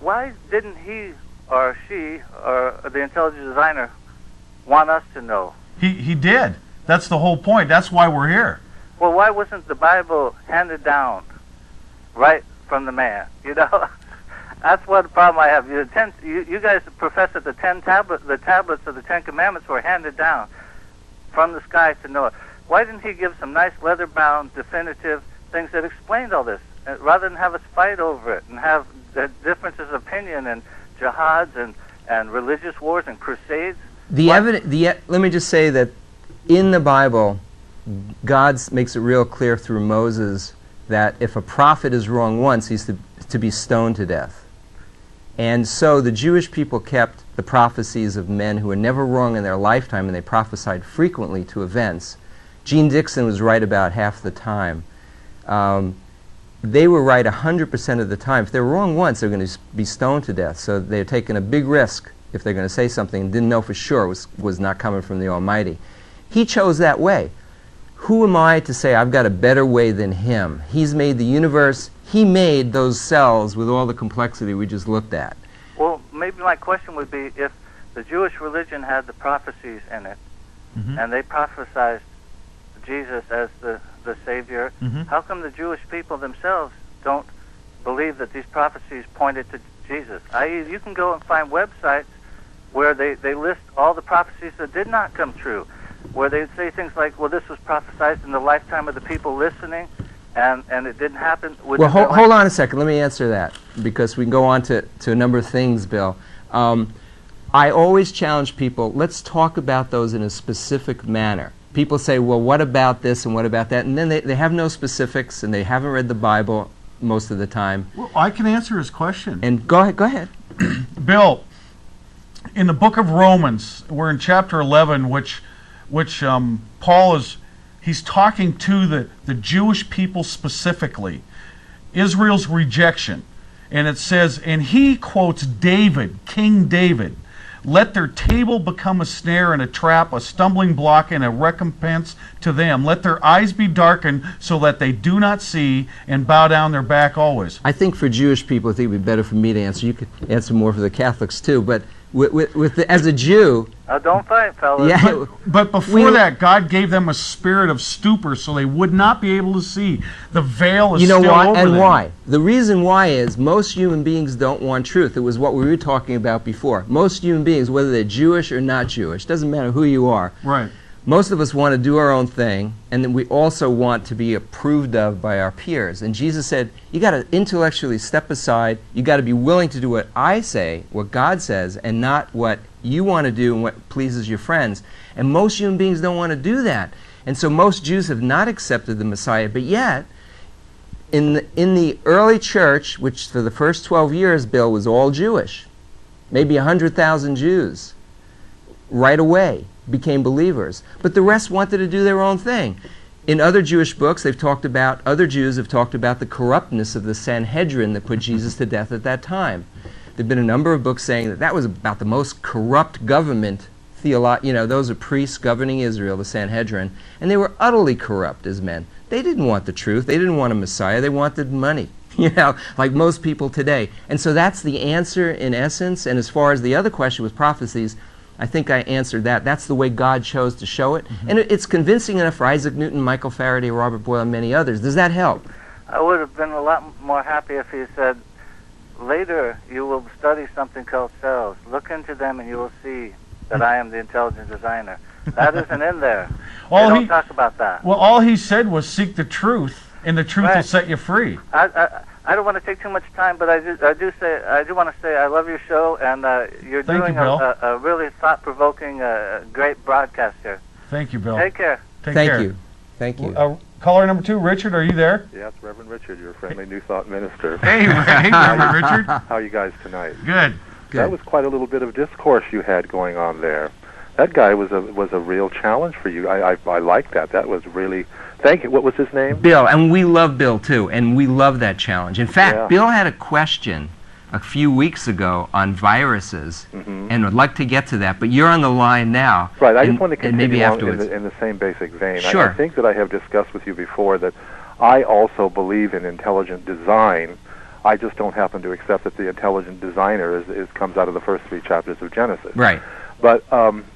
Why didn't he or she or the intelligent designer want us to know? He did. That's the whole point. That's why we're here. Well, why wasn't the Bible handed down right from the man? That's what problem I have. You guys profess that the tablets of the Ten Commandments were handed down from the sky to Noah. Why didn't he give some nice leather-bound, definitive things that explained all this, rather than have us fight over it and have the differences of opinion and jihads and religious wars and crusades? Let me just say that in the Bible, God makes it real clear through Moses that if a prophet is wrong once, he's to be stoned to death. And so the Jewish people kept the prophecies of men who were never wrong in their lifetime, and they prophesied frequently to events. Gene Dixon was right about half the time. They were right 100% of the time. If they were wrong once, they were going to be stoned to death. So they're taking a big risk if they're going to say something and didn't know for sure it was not coming from the Almighty. He chose that way. Who am I to say I've got a better way than him? He's made the universe. He made those cells with all the complexity we just looked at. Well, maybe my question would be, if the Jewish religion had the prophecies in it, mm-hmm. and they prophesied Jesus as the Savior, mm-hmm. how come the Jewish people themselves don't believed that these prophecies pointed to Jesus. I.e., you can go and find websites where they list all the prophecies that did not come true, where they say things like, well, this was prophesied in the lifetime of the people listening, and it didn't happen. Well, hold on a second. Let me answer that, because we can go on to a number of things, Bill. I always challenge people, let's talk about those in a specific manner. People say, well, what about this and what about that? And then they have no specifics, and they haven't read the Bible most of the time. Well, I can answer his question. And go ahead. Bill, in the book of Romans, we're in chapter 11, which Paul he's talking to the Jewish people specifically, Israel's rejection. And it says, and he quotes David, King David, let their table become a snare and a trap, a stumbling block and a recompense to them. Let their eyes be darkened so that they do not see, and bow down their back always. I think for Jewish people, I think it would be better for me to answer. You could answer more for the Catholics too, but as a Jew... don't fight, fellas. Yeah, but before that, God gave them a spirit of stupor so they would not be able to see. The veil is still over them. And why? The reason why is most human beings don't want truth. It was what we were talking about before. Most human beings, whether they're Jewish or not Jewish, doesn't matter who you are. Right. Most of us want to do our own thing, and then we also want to be approved of by our peers. And Jesus said, you got to intellectually step aside. You got to be willing to do what I say, what God says, and not what you want to do and what pleases your friends. And most human beings don't want to do that. And so most Jews have not accepted the Messiah. But yet, in the early church, which for the first 12 years, Bill, was all Jewish, maybe 100,000 Jews, right away became believers. But the rest wanted to do their own thing. In other Jewish books, other Jews have talked about the corruptness of the Sanhedrin that put Jesus to death at that time. There have been a number of books saying that was about the most corrupt government, those are priests governing Israel, the Sanhedrin, and they were utterly corrupt as men. They didn't want the truth. They didn't want a Messiah. They wanted money, like most people today. And so that's the answer in essence. And as far as the other question with prophecies, I think I answered that. That's the way God chose to show it. Mm-hmm. And it's convincing enough for Isaac Newton, Michael Faraday, Robert Boyle, and many others. Does that help? I would have been a lot more happy if he said, later you will study something called cells. Look into them and you will see that I am the intelligent designer. That isn't in there. They don't talk about that. Well, all he said was seek the truth, and the truth will set you free. I don't want to take too much time, but I do want to say I love your show, and you're doing a really thought-provoking, great broadcast here. Thank you, Bill. Take care. Thank you. Caller number 2, Richard, are you there? Yes, Reverend Richard, your friendly New Thought minister. Hey, Reverend Richard. How are you guys tonight? Good. That was quite a little bit of discourse you had going on there. That guy was a real challenge for you. I like that. That was really... Thank you. What was his name? Bill, and we love Bill too, and we love that challenge. In fact, Bill had a question a few weeks ago on viruses, and would like to get to that, but you're on the line now. Right, I just want to continue maybe afterwards. in the same basic vein. Sure. I think that I have discussed with you before that I also believe in intelligent design. I just don't happen to accept that the intelligent designer comes out of the first 3 chapters of Genesis. Right. But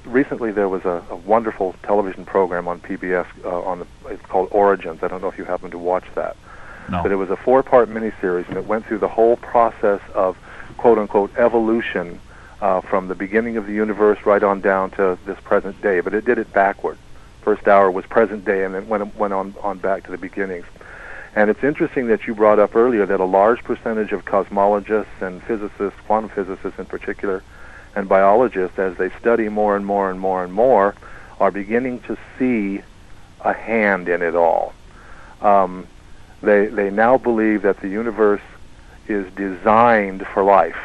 recently there was a wonderful television program on PBS it's called Origins. I don't know if you happen to watch that. No. But it was a 4-part miniseries, and it went through the whole process of quote-unquote evolution from the beginning of the universe right on down to this present day. But it did it backward. First hour was present day, and then went on back to the beginnings. And it's interesting that you brought up earlier that a large percentage of cosmologists and physicists, quantum physicists in particular, and biologists, as they study more and more and more and more, are beginning to see a hand in it all. They now believe that the universe is designed for life,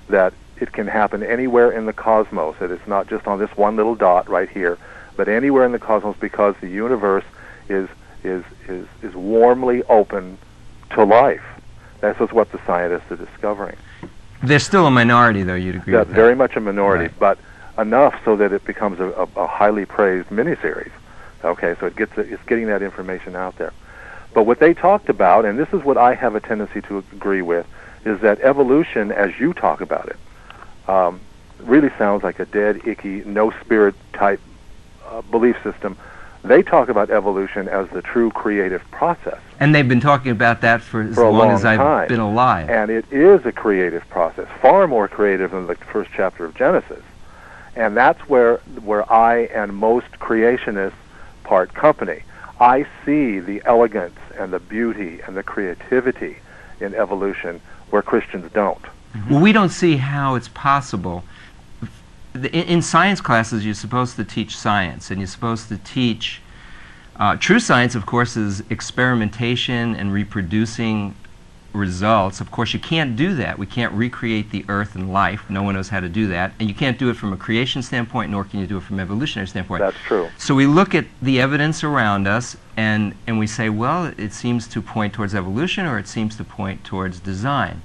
that it can happen anywhere in the cosmos, that it's not just on this one little dot right here, but anywhere in the cosmos, because the universe is warmly open to life. That's just what the scientists are discovering. They're still a minority, though, you'd agree with that? Very much a minority, right. But enough so that it becomes a highly praised miniseries. Okay, so it's getting that information out there. But what they talked about, and this is what I have a tendency to agree with, is that evolution, as you talk about it, really sounds like a dead, icky, no-spirit type belief system They talk about evolution as the true creative process. And they've been talking about that for as a long as long I've time. been alive. And it is a creative process, far more creative than the first chapter of Genesis. And that's where I and most creationists part company. I see the elegance and the beauty and the creativity in evolution where Christians don't. Well, we don't see how it's possible. In science classes, you're supposed to teach science, and you're supposed to teach... true science, of course, is experimentation and reproducing results. Of course, you can't do that. We can't recreate the earth and life. No one knows how to do that. And you can't do it from a creation standpoint, nor can you do it from an evolutionary standpoint. That's true. So we look at the evidence around us, and we say, well, it seems to point towards evolution, or it seems to point towards design.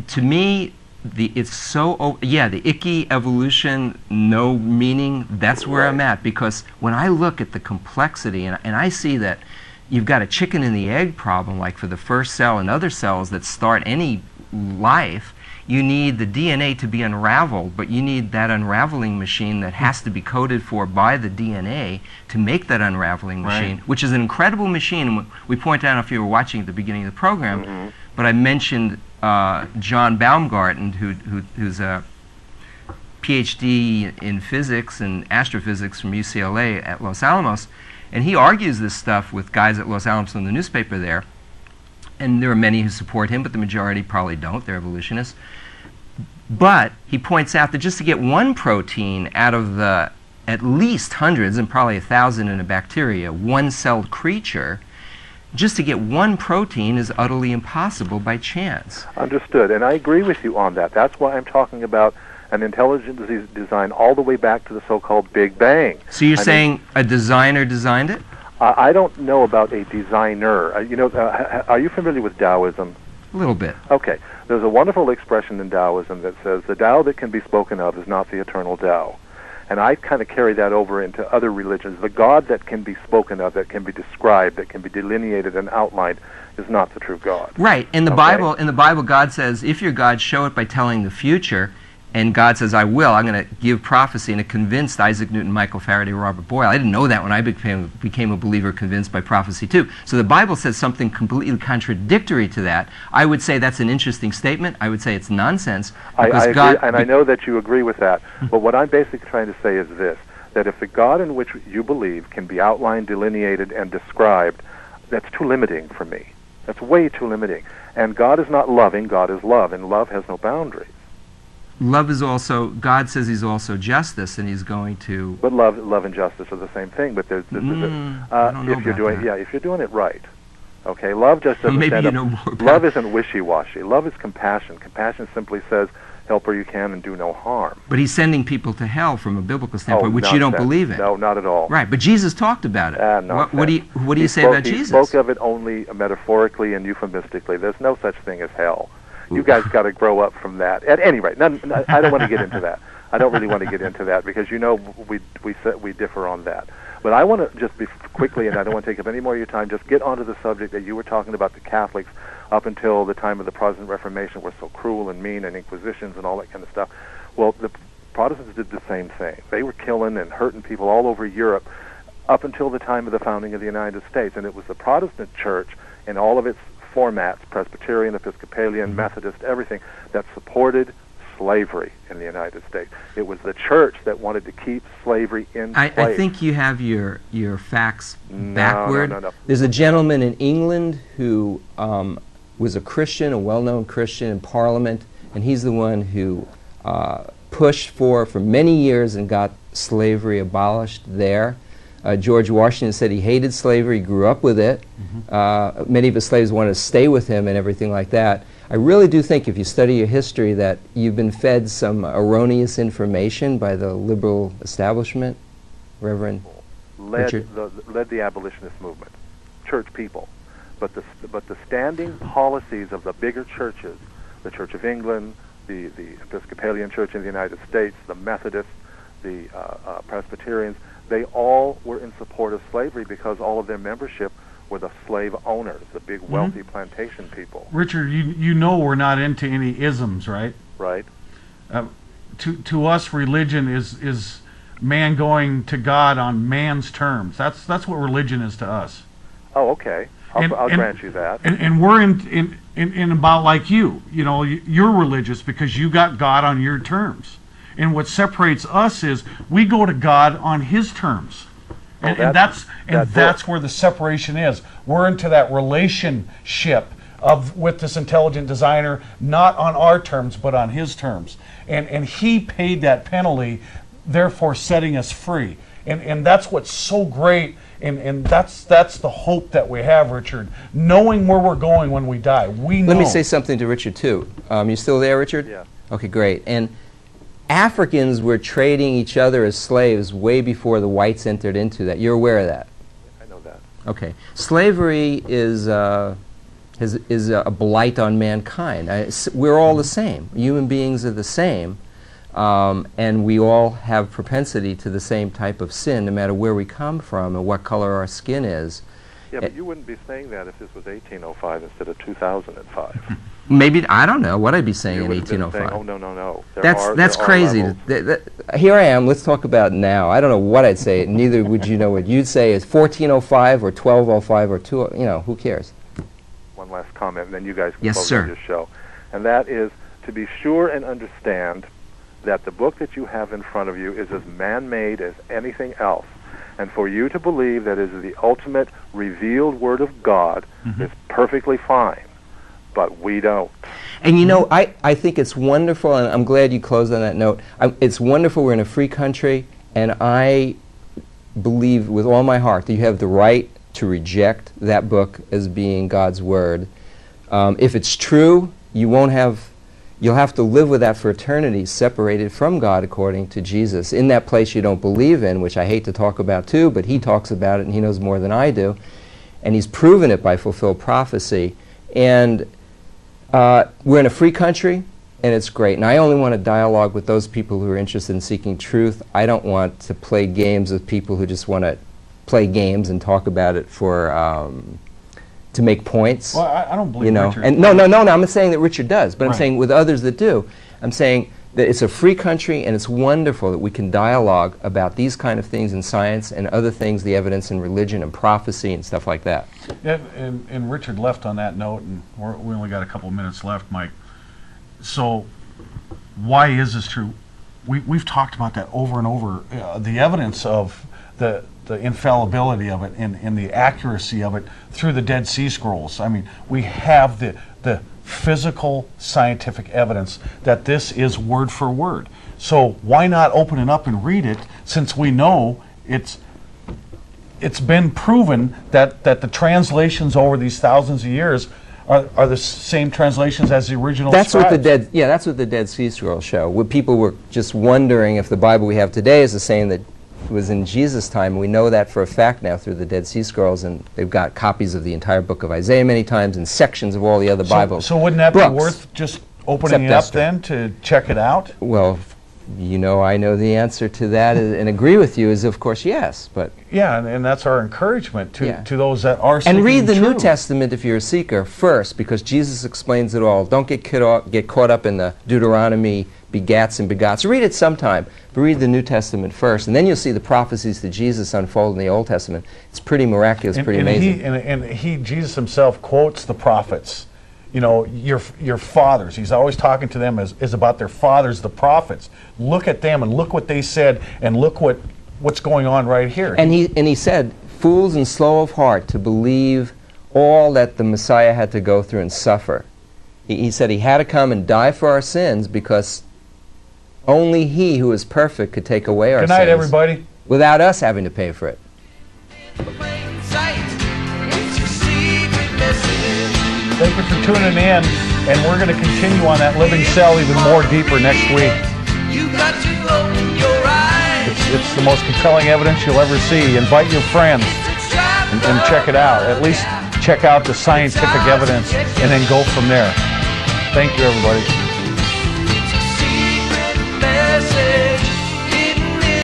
To me, it's so, the icky evolution, no meaning, that's where I'm at. Because when I look at the complexity, and I see that you've got a chicken and the egg problem, like for the first cell and other cells that start any life, you need the DNA to be unraveled, but you need that unraveling machine that has to be coded for by the DNA to make that unraveling machine, which is an incredible machine. And we point out, if you were watching at the beginning of the program, but I mentioned John Baumgarten, who's a PhD in physics and astrophysics from UCLA at Los Alamos, and he argues this stuff with guys at Los Alamos in the newspaper there, and there are many who support him, but the majority probably don't. They're evolutionists. But he points out that just to get one protein out of the at least hundreds and probably 1,000 in a bacteria, one-celled creature, just to get one protein is utterly impossible by chance. Understood, and I agree with you on that. That's why I'm talking about an intelligent design all the way back to the so-called Big Bang. So you're saying a designer designed it? I don't know about a designer. Are you familiar with Taoism? A little bit. Okay. There's a wonderful expression in Taoism that says, the Tao that can be spoken of is not the eternal Tao. And I kind of carry that over into other religions. The God that can be spoken of, that can be described, that can be delineated and outlined, is not the true God. Right. In the Bible, God says, if you're God, show it by telling the future. And God says, I will. I'm going to give prophecy. And it convinced Isaac Newton, Michael Faraday, Robert Boyle. I didn't know that when I became a believer, convinced by prophecy too. So the Bible says something completely contradictory to that. I would say that's an interesting statement. I would say it's nonsense. I agree, and I know that you agree with that. But what I'm basically trying to say is this, that if the God in which you believe can be outlined, delineated, and described, that's too limiting for me. That's way too limiting. And God is not loving. God is love, and love has no boundaries. Love is also, God says he's also justice, and he's going to... But love and justice are the same thing, but there's... I don't know if you're about doing, that. Yeah, if you're doing it right. Okay, love just doesn't Maybe stand you up. know more about Love isn't wishy-washy. Love is compassion. Compassion simply says, help where you can and do no harm. But he's sending people to hell from a biblical standpoint, which you nonsense. don't believe in. No, not at all. Right, but Jesus talked about it. What do you say about Jesus? He spoke of it only metaphorically and euphemistically. There's no such thing as hell. You guys got to grow up from that. At any rate, I don't want to get into that. I don't really want to get into that because we differ on that. But I want to just be quickly, and I don't want to take up any more of your time, just get onto the subject that you were talking about. The Catholics, up until the time of the Protestant Reformation, were so cruel and mean, and inquisitions and all that kind of stuff. Well, the Protestants did the same thing. They were killing and hurting people all over Europe up until the time of the founding of the United States. And it was the Protestant Church in all of its formats, Presbyterian, Episcopalian, Methodist, everything, that supported slavery in the United States. It was the church that wanted to keep slavery in place. I think you have your facts backward. No. There's a gentleman in England who was a Christian, a well-known Christian in Parliament, and he's the one who pushed for many years and got slavery abolished there. George Washington said he hated slavery, grew up with it. Many of his slaves wanted to stay with him and everything like that. I really do think, if you study your history, that you've been fed some erroneous information by the liberal establishment, Reverend Richard. Led the abolitionist movement, church people. But the standing policies of the bigger churches, the Church of England, the Episcopalian Church in the United States, the Methodists, the Presbyterians, they all were in support of slavery because all of their membership were the slave owners, the big wealthy plantation people. Richard, you know we're not into any isms, right? Right. To us, religion is man going to God on man's terms. That's what religion is to us. Oh, okay. I'll grant you that. And we're in about like you. You know, you're religious because you got God on your terms. And what separates us is we go to God on His terms. And that's where the separation is. We're into that relationship with this intelligent designer, not on our terms, but on his terms. And he paid that penalty, therefore setting us free. And that's what's so great, and that's the hope that we have, Richard, knowing where we're going when we die. We know. Let me say something to Richard, too. You still there, Richard? Yeah. Okay, great. And Africans were trading each other as slaves way before the whites entered into that. You're aware of that? I know that. Okay. Slavery is a blight on mankind. We're all the same. Human beings are the same, and we all have propensity to the same type of sin, no matter where we come from and what color our skin is. Yeah, but you wouldn't be saying that if this was 1805 instead of 2005. Maybe, I don't know what I'd be saying You in would have been 1805. saying, oh, no. That's crazy. Here I am. Let's talk about now. I don't know what I'd say. Neither would you know what you'd say. Is 1405 or 1205 or 2? You know, who cares? One last comment, and then you guys can Yes, close sir. out your show. And that is to be sure and understand that the book that you have in front of you is as man-made as anything else. And for you to believe that it is the ultimate revealed Word of God is perfectly fine. But we don't. And you know, I think it's wonderful, and I'm glad you closed on that note. It's wonderful we're in a free country, and I believe with all my heart that you have the right to reject that book as being God's Word. If it's true, you'll have to live with that for eternity, separated from God according to Jesus. In that place you don't believe in, which I hate to talk about too, but he talks about it and he knows more than I do. And he's proven it by fulfilled prophecy. And we're in a free country, and it's great. And I only want to dialogue with those people who are interested in seeking truth. I don't want to play games with people who just want to play games and talk about it for to make points. Well, I don't believe you know. Richard. And no, I'm not saying that Richard does, but I'm Right. saying with others that do. I'm saying that it's a free country, and it's wonderful that we can dialogue about these kind of things in science and other things, the evidence in religion and prophecy and stuff like that. And Richard left on that note, and we only got a couple minutes left, Mike. So why is this true? We've talked about that over and over. The evidence of the infallibility of it and the accuracy of it through the Dead Sea Scrolls. I mean, we have the physical scientific evidence that this is word for word. So why not open it up and read it, since we know it's been proven that the translations over these thousands of years are the same translations as the original That's scribes. that's what the Dead Sea Scrolls show. Where people were just wondering if the Bible we have today is the same that was in Jesus' time. We know that for a fact now through the Dead Sea Scrolls, and they've got copies of the entire book of Isaiah many times and sections of all the other Bibles. So wouldn't that books. be worth just opening Except it up Esther. then to check it out? Well, you know, I know the answer to that and agree with you is, of course, yes. But Yeah, and that's our encouragement to, Yeah. to those that are seeking and read the New truth. Testament if you're a seeker first, because Jesus explains it all. Don't get caught up in the Deuteronomy begats and begots. Read it sometime, but read the New Testament first, and then you'll see the prophecies to Jesus unfold in the Old Testament. It's pretty miraculous, pretty amazing. Jesus himself quotes the prophets. You know, your fathers. He's always talking to them as about their fathers, the prophets. Look at them and look what they said, and look what's going on right here. And he said, fools and slow of heart to believe all that the Messiah had to go through and suffer. He said he had to come and die for our sins because only he who is perfect could take away our Good sins. night, everybody. Without us having to pay for it. Thank you for tuning in, and we're going to continue on that living cell even more deeper next week. It's the most compelling evidence you'll ever see. Invite your friends and check it out. At least check out the scientific evidence and then go from there. Thank you, everybody.